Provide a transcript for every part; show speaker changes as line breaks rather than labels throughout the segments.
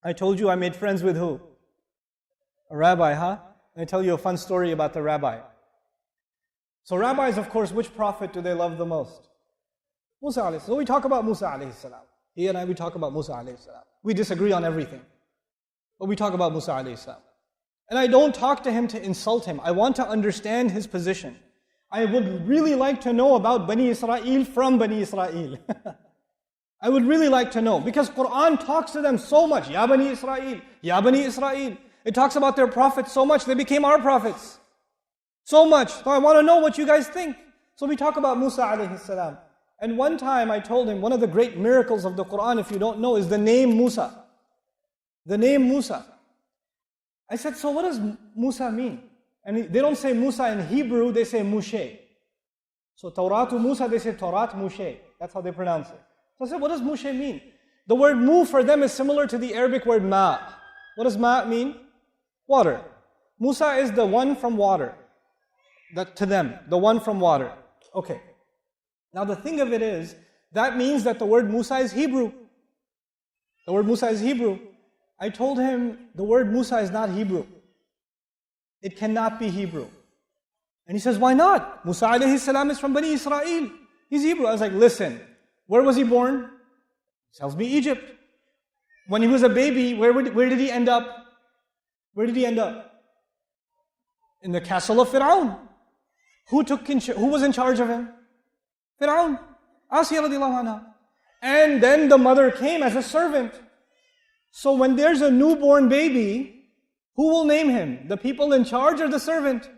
I told you I made friends with who? A rabbi, huh? Let me tell you a fun story about the rabbi. So rabbis, of course, which prophet do they love the most? Mūsá alayhi salam. So we talk about Mūsá alayhi salam. He and I, we talk about Mūsá alayhi salam. We disagree on everything. But we talk about Mūsá alayhi salam. And I don't talk to him to insult him. I want to understand his position. I would really like to know about Bani Israel from Bani Israel. I would really like to know. Because Quran talks to them so much. Ya Bani Israel, Ya Bani Israel. It talks about their prophets so much, they became our prophets. So much. So I want to know what you guys think. So we talk about Mūsá alayhi salam. And one time I told him, one of the great miracles of the Quran, if you don't know, is the name Mūsá. The name Mūsá. I said, so what does Mūsá mean? And they don't say Mūsá in Hebrew, they say Mushe. So Tawratu Mūsá, they say Tawrat Mushe. That's how they pronounce it. So I said, what does Mushe mean? The word mu for them is similar to the Arabic word ma. What does ma mean? Water. Mūsá is the one from water. That to them, the one from water. Okay. Now the thing of it is, that means that the word Mūsá is Hebrew. The word Mūsá is Hebrew. I told him, the word Mūsá is not Hebrew. It cannot be Hebrew. And he says, why not? Mūsá alayhi salam is from Bani Israel. He's Hebrew. I was like, listen, where was he born? He tells me Egypt. When he was a baby, where did he end up? Where did he end up? In the castle of Fir'aun. Who was in charge of him? Fir'aun. Asiyah radiallahu anha. And then the mother came as a servant. So when there's a newborn baby, who will name him? The people in charge or the servant?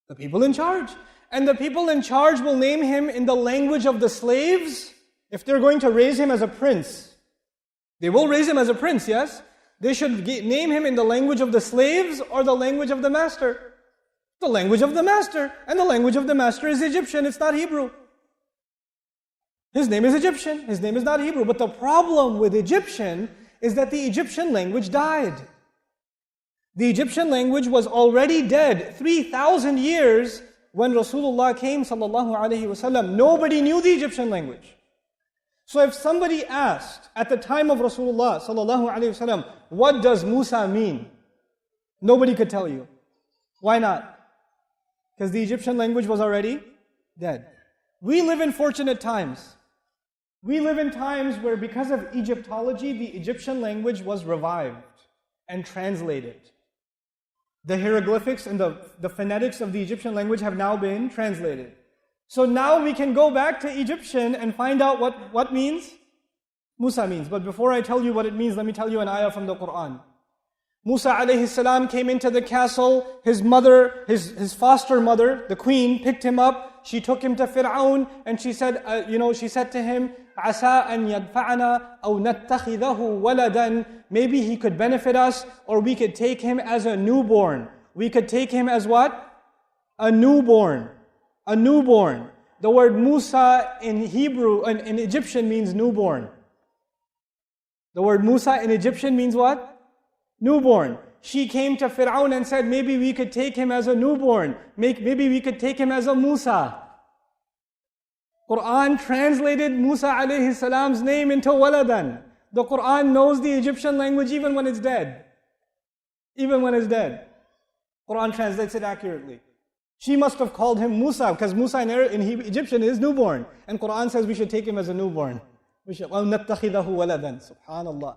The people in charge. And the people in charge will name him in the language of the slaves. If they're going to raise him as a prince, they will raise him as a prince, yes? They should name him in the language of the slaves or the language of the master. The language of the master. And the language of the master is Egyptian, it's not Hebrew. His name is Egyptian, his name is not Hebrew. But the problem with Egyptian is that the Egyptian language died. The Egyptian language was already dead 3,000 years when Rasulullah came sallallahu alaihi wasallam. Nobody knew the Egyptian language. So if somebody asked at the time of Rasulullah sallallahu alaihi wasallam, what does Mūsá mean? Nobody could tell you. Why not? Because the Egyptian language was already dead. We live in fortunate times. We live in times where because of Egyptology, the Egyptian language was revived and translated. The hieroglyphics and the phonetics of the Egyptian language have now been translated. So now we can go back to Egyptian and find out what means Mūsá means. But before I tell you what it means, let me tell you an ayah from the Quran. Mūsá alayhi salam came into the castle. His mother, his foster mother, the queen, picked him up. She took him to Fir'aun and she said, she said to him, عَسَىٰ أَن يَدْفَعَنَا أَوْ نَتَّخِذَهُ وَلَدًا. Maybe he could benefit us, or we could take him as a newborn. We could take him as what? A newborn. A newborn. The word Mūsá in Hebrew, in Egyptian means newborn. The word Mūsá in Egyptian means what? Newborn. She came to Fir'aun and said, maybe we could take him as a newborn. Maybe we could take him as a Mūsá. Quran translated Mūsá alayhi salam's name into waladan. The Quran knows the Egyptian language even when it's dead. Even when it's dead. Quran translates it accurately. She must have called him Mūsá, because Mūsá in Egyptian is newborn. And Quran says we should take him as a newborn. We should, وَنَتَّخِذَهُ وَلَدًا. Subhanallah.